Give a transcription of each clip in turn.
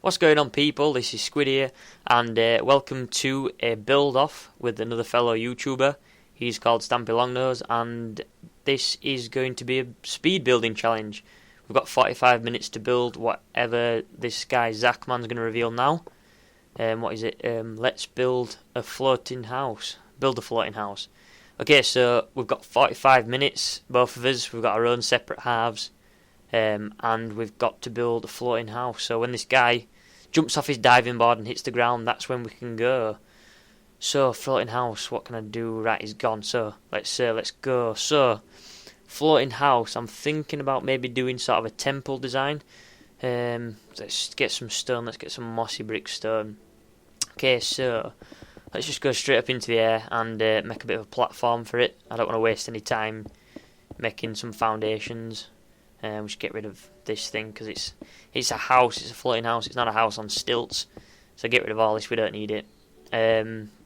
What's going on, people? This is Squid here, and welcome to a build-off with another fellow YouTuber. He's called Stampylongnose, and this is going to be a speed building challenge. We've got 45 minutes to build whatever this guy Zachman's going to reveal now. What is it? Let's build a floating house. Build a floating house. Okay, so we've got 45 minutes, both of us. We've got our own separate halves. And we've got to build a floating house. So when this guy jumps off his diving board and hits the ground, that's when we can go. So floating house, what can I do? Right, he's gone. So let's go. So floating house, I'm thinking about maybe doing sort of a temple design. Let's get some stone. Let's get some mossy brick stone. Okay, so let's just go straight up into the air and make a bit of a platform for it. I don't want to waste any time making some foundations. We should get rid of this thing because it's a house, it's a floating house, it's not a house on stilts. So get rid of all this, we don't need it.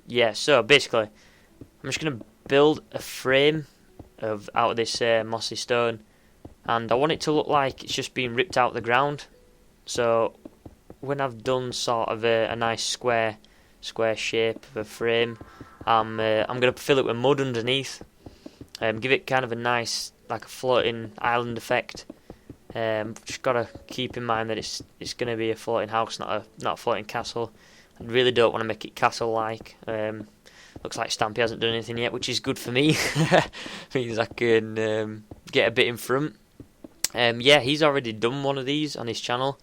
Yeah, so basically, I'm just going to build a frame out of this mossy stone. And I want it to look like it's just being ripped out of the ground. So when I've done sort of a nice square shape of a frame, I'm going to fill it with mud underneath. Give it kind of a nice, like a floating island effect. Just gotta keep in mind that it's going to be a floating house, not a floating castle. I really don't want to make it castle-like. Looks like Stampy hasn't done anything yet, which is good for me. Means I can get a bit in front. Yeah, he's already done one of these on his channel.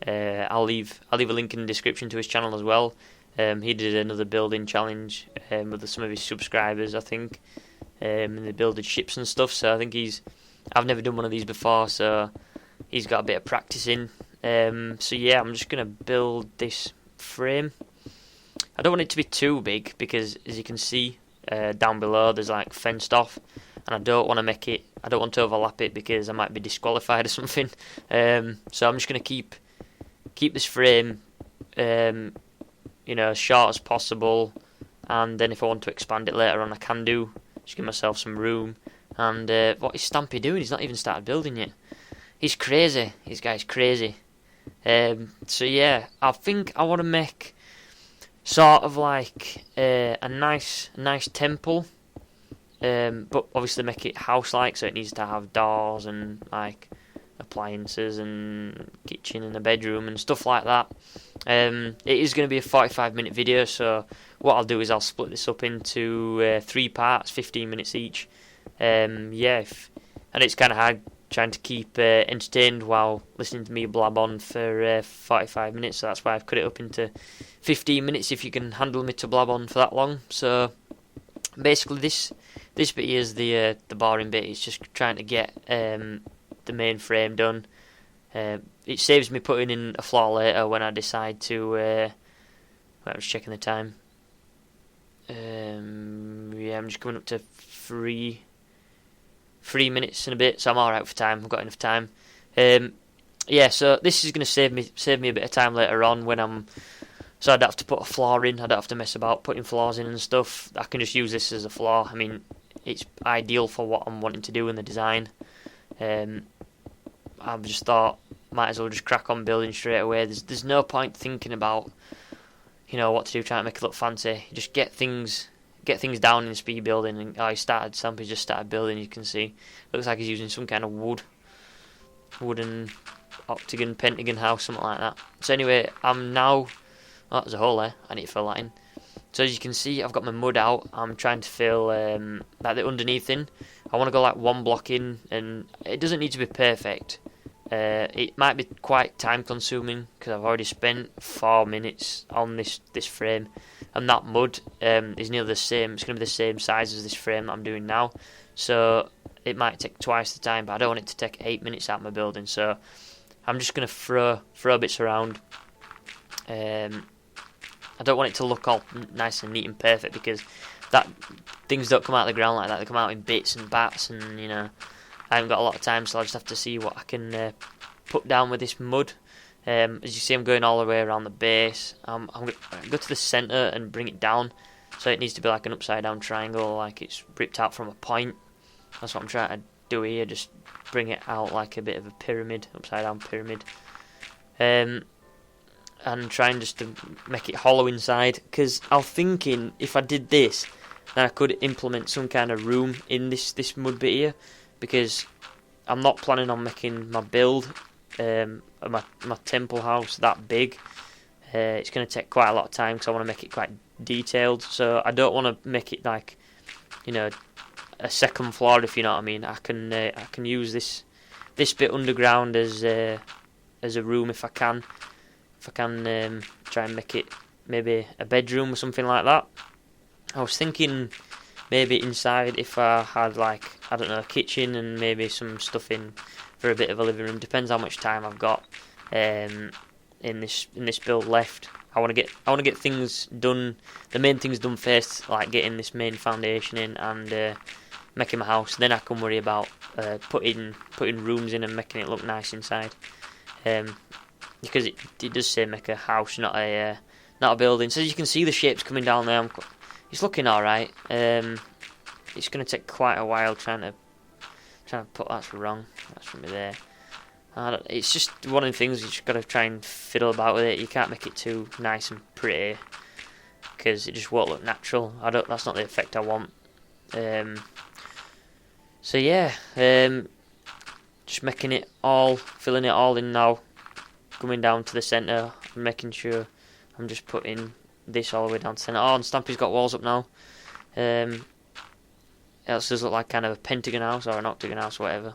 I'll leave a link in the description to his channel as well. He did another building challenge with some of his subscribers, I think. And they builded ships and stuff, so I think I've never done one of these before, so he's got a bit of practice in. So yeah, I'm just going to build this frame. I don't want it to be too big because, as you can see down below, there's like fenced off, and I don't want to overlap it because I might be disqualified or something. So I'm just going to keep this frame as short as possible, and then if I want to expand it later on, I can do. Just give myself some room. And what is Stampy doing? He's not even started building yet. He's crazy. This guy's crazy. So yeah, I think I want to make sort of like a nice temple. But obviously make it house-like, so it needs to have doors and like appliances and kitchen and a bedroom and stuff like that. It is going to be a 45-minute video, so what I'll do is I'll split this up into 3 parts, 15 minutes each. And it's kind of hard trying to keep entertained while listening to me blab on for 45 minutes, so that's why I've cut it up into 15 minutes if you can handle me to blab on for that long. So basically this bit here is the boring bit. It's just trying to get the main frame done. It saves me putting in a floor later when I decide to I was checking the time. Yeah, I'm just coming up to 3 minutes and a bit, so I'm alright for time. I've got enough time. Yeah, so this is going to save me a bit of time later on so I don't have to put a floor in. I don't have to mess about putting floors in and stuff. I can just use this as a floor. I mean, it's ideal for what I'm wanting to do in the design. I've just thought, might as well just crack on building straight away. There's no point thinking about, what to do, trying to make it look fancy. You just get things down in speed building. And Stampy just started building. You can see, looks like he's using some kind of wooden octagon, pentagon house, something like that. So anyway, I'm now. Oh, there's a hole there. I need to fill that in. So as you can see, I've got my mud out. I'm trying to fill like the underneath in. I want to go like 1 block in, and it doesn't need to be perfect. It might be quite time consuming because I've already spent 4 minutes on this frame, and that mud is nearly the same. It's going to be the same size as this frame that I'm doing now, so it might take twice the time, but I don't want it to take 8 minutes out of my building, so I'm just going to throw bits around. I don't want it to look all nice and neat and perfect because things don't come out of the ground like that. They come out in bits and bats, and I haven't got a lot of time, so I'll just have to see what I can put down with this mud. As you see, I'm going all the way around the base. I'm going to go to the centre and bring it down, so it needs to be like an upside down triangle, like it's ripped out from a point. That's what I'm trying to do here, just bring it out like a bit of a pyramid, upside down pyramid. and trying just to make it hollow inside, because I'm thinking if I did this, then I could implement some kind of room in this mud bit here, because I'm not planning on making my build, my temple house that big. It's going to take quite a lot of time because I want to make it quite detailed, so I don't want to make it like, you know, a second floor, if you know what I mean. I can use this bit underground as a room if I can. If I can try and make it maybe a bedroom or something like that. I was thinking maybe inside if I had, like, I don't know, a kitchen and maybe some stuff in for a bit of a living room. Depends how much time I've got in this build left. I want to get things done, the main things done first, like getting this main foundation in and making my house. Then I can worry about putting rooms in and making it look nice inside. Because it does say make a house, not a building. So you can see the shapes coming down there. It's looking alright. It's going to take quite a while trying to put. That's wrong. That's from me there. It's just one of the things you just got to try and fiddle about with it. You can't make it too nice and pretty because it just won't look natural. That's not the effect I want. So yeah, just making it all, filling it all in now, coming down to the centre and making sure I'm just putting this all the way down to the centre. Oh, and Stampy's got walls up now. It else does look like kind of a pentagon house or an octagon house or whatever.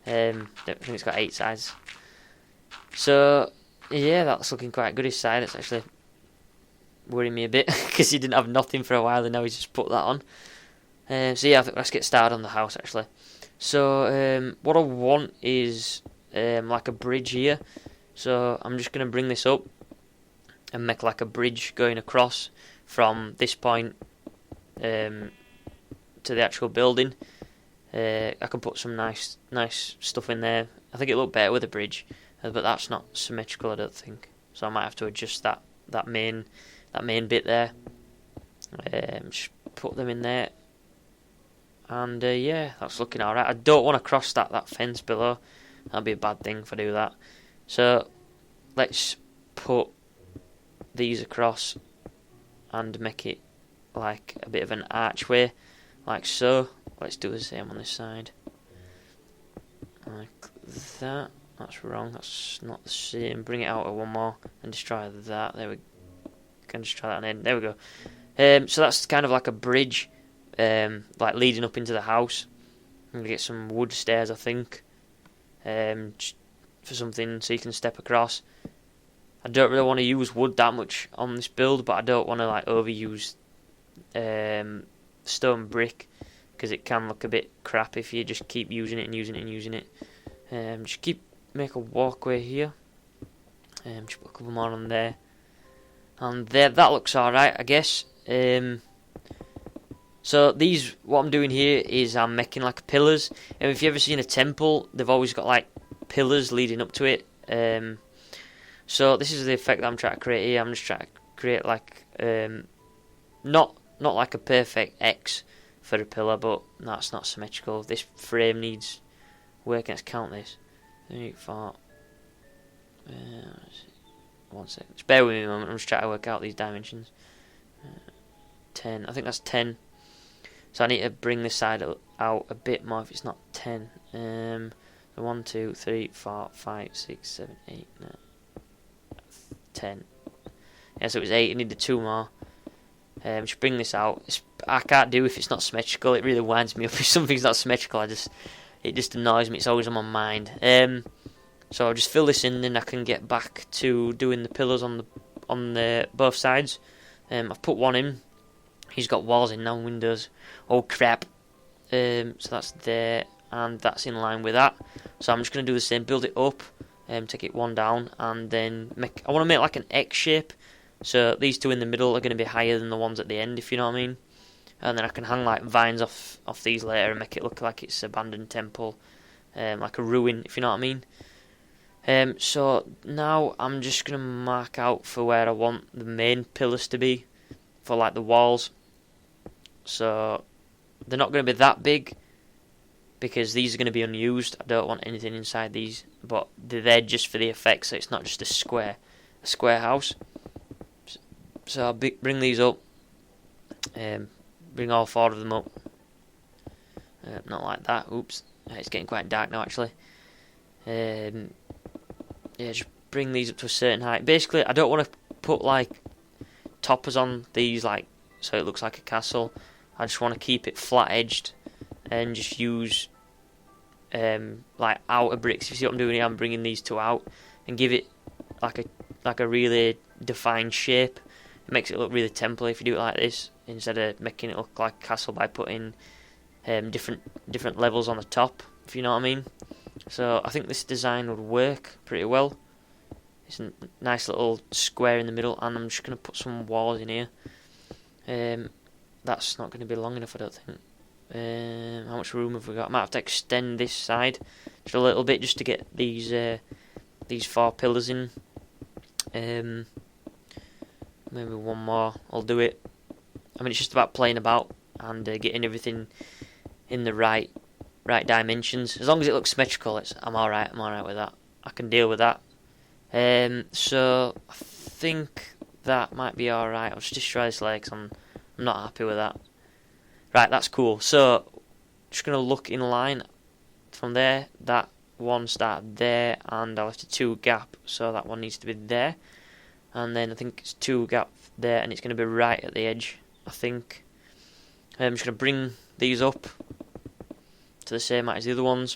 I think it's got 8 sides. So yeah, that's looking quite good. His side, it's actually worrying me a bit because he didn't have nothing for a while and now he's just put that on. So yeah, I think let's get started on the house actually. So what I want is like a bridge here. So I'm just going to bring this up and make like a bridge going across from this point to the actual building. I can put some nice stuff in there. I think it'll look better with a bridge, but that's not symmetrical, I don't think. So I might have to adjust that main bit there. Just put them in there. And yeah, that's looking alright. I don't want to cross that fence below. That'd be a bad thing if I do that. So let's put these across and make it like a bit of an archway, like so. Let's do the same on this side. Like that. That's wrong. That's not the same. Bring it out one more and destroy that. There we can destroy that and then there we go. So that's kind of like a bridge. Like leading up into the house. I'm going to get some wood stairs, I think, for something so you can step across. I don't really want to use wood that much on this build, but I don't want to like overuse stone brick because it can look a bit crap if you just keep using it and using it and using it. Just make a walkway here. Just put a couple more on there, and there. That looks alright, I guess. So what I'm doing here is I'm making like pillars. And if you've ever seen a temple, they've always got like pillars leading up to it. So this is the effect that I'm trying to create here. I'm just trying to create like not like a perfect X for a pillar, but that's not symmetrical. This frame needs work. Let's count this. 3, 4. 1 second. Just bear with me a moment. I'm just trying to work out these dimensions. 10. I think that's 10. So I need to bring this side out a bit more if it's not 10. So 1, 2, 3, 4, 5, 6, 7, 8, 9, 10. Yeah, so it was 8. I needed 2 more. Just bring this out. I can't do if it's not symmetrical. It really winds me up if something's not symmetrical. It just annoys me. It's always on my mind. So I'll just fill this in, then I can get back to doing the pillars on the both sides. I've put one in. He's got walls in now, windows. Oh crap. So that's there, and that's in line with that. So I'm just going to do the same, build it up, take it one down, and then I want to make like an X shape. So these two in the middle are going to be higher than the ones at the end, if you know what I mean. And then I can hang like vines off these later and make it look like it's an abandoned temple, like a ruin, if you know what I mean. So now I'm just going to mark out for where I want the main pillars to be, for like the walls. So they're not going to be that big because these are going to be unused. I don't want anything inside these, but they're there just for the effect, so it's not just a square. a square house. So I'll bring these up. Bring all 4 of them up. Not like that. Oops. It's getting quite dark now, actually. Yeah, just bring these up to a certain height. Basically, I don't want to put like toppers on these, like so it looks like a castle. I just want to keep it flat edged and just use like outer bricks. If you see what I'm doing here, I'm bringing these 2 out and give it like a really defined shape. It makes it look really temple if you do it like this, instead of making it look like a castle by putting different levels on the top, if you know what I mean. So I think this design would work pretty well. It's a nice little square in the middle, and I'm just going to put some walls in here. That's not going to be long enough, I don't think. How much room have we got? I might have to extend this side just a little bit just to get these 4 pillars in. Maybe one more. I'll do it. I mean, it's just about playing about and getting everything in the right dimensions. As long as it looks symmetrical, I'm alright. I'm alright with that. I can deal with that. So I think that might be alright. I'll just destroy this layer because I'm not happy with that. Right, that's cool. So just gonna look in line from there. That one started there, and I left a 2 gap, so that one needs to be there. And then I think it's 2 gap there, and it's going to be right at the edge, I think. I'm just going to bring these up to the same height as the other ones.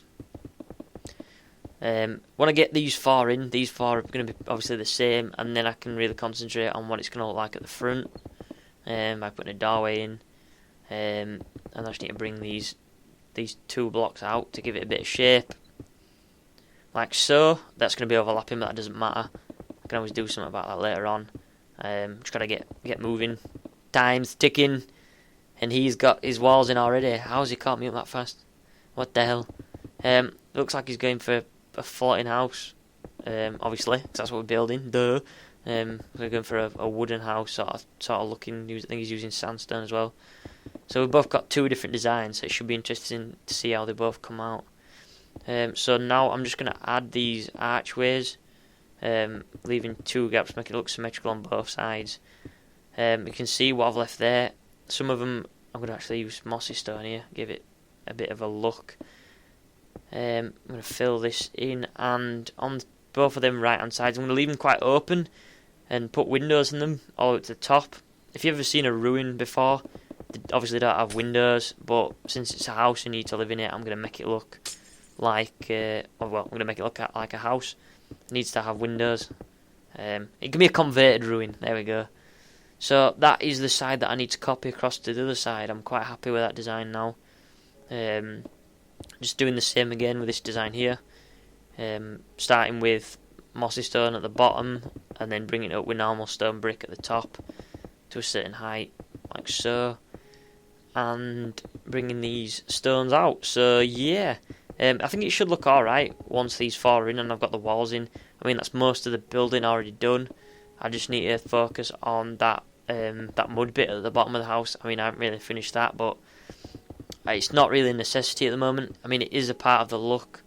When I get these 4 in, these 4 are going to be obviously the same, and then I can really concentrate on what it's going to look like at the front by putting a doorway in. And I just need to bring these 2 blocks out to give it a bit of shape. Like so. That's going to be overlapping, but that doesn't matter. I can always do something about that later on. Just gotta get moving. Time's ticking, and he's got his walls in already. How's he caught me up that fast? What the hell? Looks like he's going for a floating house. Obviously, 'cause that's what we're building. Duh. We're going for a wooden house, sort of looking. I think he's using sandstone as well. So we've both got 2 different designs. So it should be interesting to see how they both come out. So now I'm just gonna add these archways. Leaving 2 gaps, make it look symmetrical on both sides. You can see what I've left there. Some of them I'm going to actually use mossy stone here, give it a bit of a look. I'm going to fill this in, and on both of them right hand sides I'm going to leave them quite open and put windows in them all the way to the top. If you've ever seen a ruin before, they obviously don't have windows, but since it's a house and you need to live in it, I'm going to make it look like I'm going to make it look like a house. It needs to have windows. It can be a converted ruin. There we go. So that is the side that I need to copy across to the other side. I'm quite happy with that design now. Just doing the same again with this design here. Starting with mossy stone at the bottom, and then bringing it up with normal stone brick at the top to a certain height, like so. And bringing these stones out. So yeah. I think it should look alright once these 4 are in and I've got the walls in. I mean, that's most of the building already done. I just need to focus on that mud bit at the bottom of the house. I mean, I haven't really finished that, but it's not really a necessity at the moment. I mean, it is a part of the look,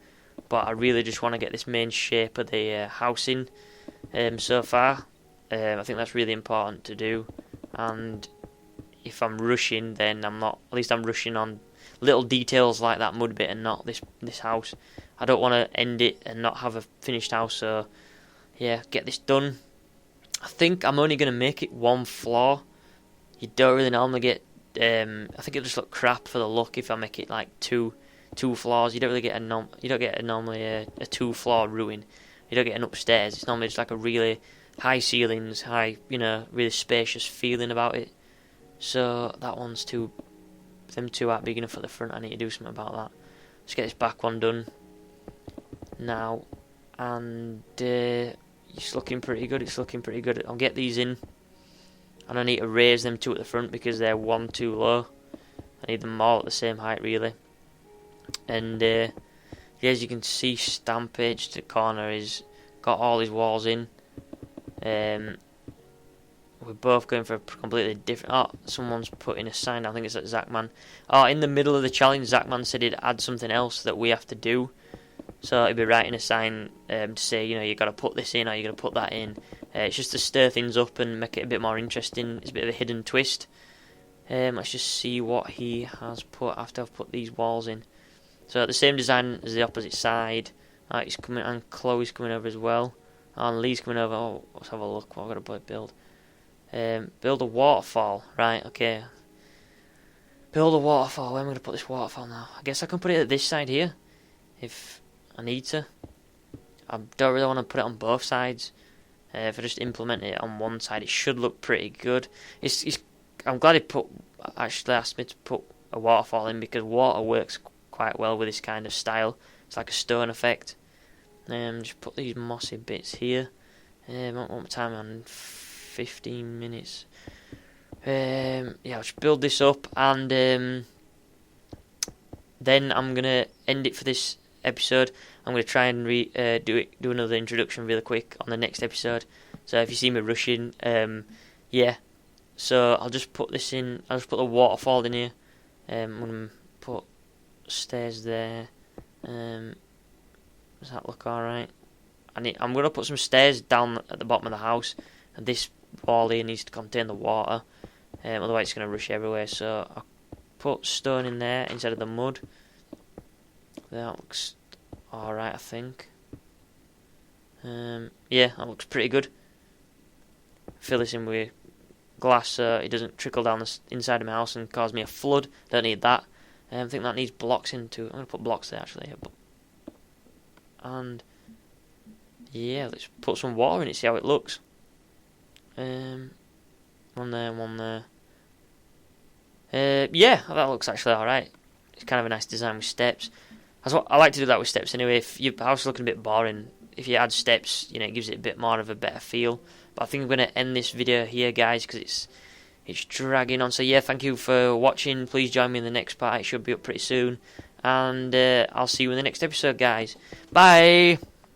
but I really just want to get this main shape of the house in so far. I think that's really important to do, and if I'm rushing, then I'm not. At least I'm rushing on little details like that mud bit and not this house. I don't want to end it and not have a finished house, so yeah, get this done. I think I'm only going to make it 1 floor. You don't really normally get I think it'll just look crap for the look if I make it like two floors. You don't really get normally a 2-floor ruin. You don't get an upstairs. It's normally just like a really high ceilings, really spacious feeling about it. So that one's them 2 aren't big enough at the front. I need to do something about that. Let's get this back one done now, and it's looking pretty good. It's looking pretty good. I'll get these in, and I need to raise them 2 at the front because they're 1 too low. I need them all at the same height really. And yeah, as you can see, Stampage to the corner is got all his walls in. We're both going for a completely different. Oh, someone's putting a sign. I think it's at Zachman. Oh, in the middle of the challenge, Zachman said he'd add something else that we have to do. so it'd be writing a sign to say, you know, you got to put this in or you got to put that in. It's just to stir things up and make it a bit more interesting. It's a bit of a hidden twist. Let's just see what he has put after I've put these walls in. So the same design as the opposite side. He's coming, and Chloe's coming over as well. And Lee's coming over. Oh, let's have a look. What I've got to build. Build a waterfall. Right, okay. Build a waterfall. Where am I going to put this waterfall now? I guess I can put it at this side here, if I need to. I don't really want to put it on both sides. If I just implement it on one side, it should look pretty good. I'm glad he actually asked me to put a waterfall in, because water works quite well with this kind of style. It's like a stone effect. Just put these mossy bits here. What my time on? 15 minutes. Yeah, I'll just build this up, and then I'm gonna end it for this episode. I'm gonna try and do another introduction really quick on the next episode. So if you see me rushing, yeah. So I'll just put this in. I'll just put the waterfall in here. I'm gonna put stairs there. Does that look alright? I'm gonna put some stairs down at the bottom of the house, and this wall here needs to contain the water. Otherwise it's gonna rush everywhere. So I'll put stone in there instead of the mud. That looks alright, I think. Yeah, that looks pretty good. Fill this in with glass so it doesn't trickle down the inside of my house and cause me a flood. Don't need that. I think that needs blocks into. I'm gonna put blocks there actually. And yeah, let's put some water in it. See how it looks. One there, one there. Yeah, that looks actually alright. It's kind of a nice design with steps. I like to do that with steps anyway. If your house is looking a bit boring, if you add steps, you know, it gives it a bit more of a better feel. But I think I'm going to end this video here, guys, because it's dragging on. So yeah, thank you for watching. Please join me in the next part. It should be up pretty soon. And I'll see you in the next episode, guys. Bye!